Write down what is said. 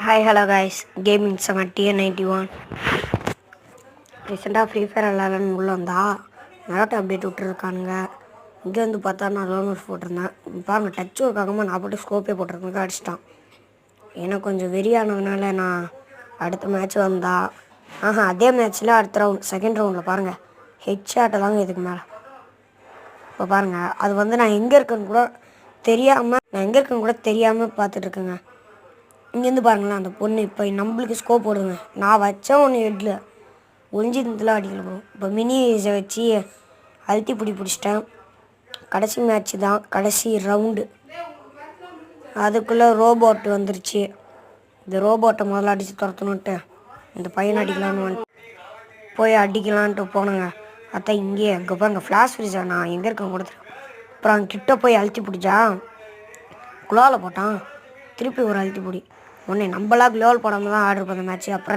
Hi hello guys gaming 71 ரீசெண்டாக free fire விளாட்றன்னு உள்ளே வந்தா நரோட்டோ அப்டேட் விட்டுருக்கானுங்க. இங்கே வந்து பார்த்தா நான் லோனர்ஸ் போட்டிருந்தேன். பாருங்கள் டச் ஒர்க்காகாமல் நான் போட்டு ஸ்கோப்பே போட்டிருக்கேன், அடிச்சிட்டான். எனக்கு கொஞ்சம் வெறியானதுனால நான் அடுத்த மேட்ச் வந்தா அதே மேட்ச்சில் அடுத்த ரவுண்ட் செகண்ட் ரவுண்டில் பாருங்கள் ஹெட் ஷாட்டை தாங்க இதுக்கு மேலே. இப்போ பாருங்கள் அது வந்து நான் எங்கே இருக்கேன்னு கூட தெரியாமல் பார்த்துட்ருக்கேங்க. இங்கேருந்து பாருங்களேன் அந்த பொண்ணு இப்போ நம்மளுக்கு ஸ்கோப் போடுங்க. நான் வச்சேன் ஒன்று ஹெட்டில் ஒளிஞ்சிருந்துலாம் அடிக்கல போகும். இப்போ மினி இதை வச்சு அழுத்தி பிடிச்சிட்டேன். கடைசி மேட்ச்சு தான், கடைசி ரவுண்டு. அதுக்குள்ளே ரோபோட் வந்துருச்சு. இந்த ரோபோட்டை முதல்ல அடித்து துரத்தணுன்ட்டு இந்த பையனை அடிக்கலான்னு போய் அடிக்கலான்ட்டு போனேங்க. அதான் இங்கேயே அங்கே பாருங்க ஃப்ளாஷ் ஃப்ரிட்ஜா நான் எங்கே இருக்கேன் கொடுத்துருக்கேன். அப்புறம் கிட்ட போய் அழுத்தி பிடிச்சா குழாவில் போட்டான். திருப்பி ஒரு அழுத்தி பிடி ஒன்று நம்மளா க்ளோவல் போடாமல் தான் ஆர்டர் பண்ண மேட்ச்சு. அப்புறம் என்ன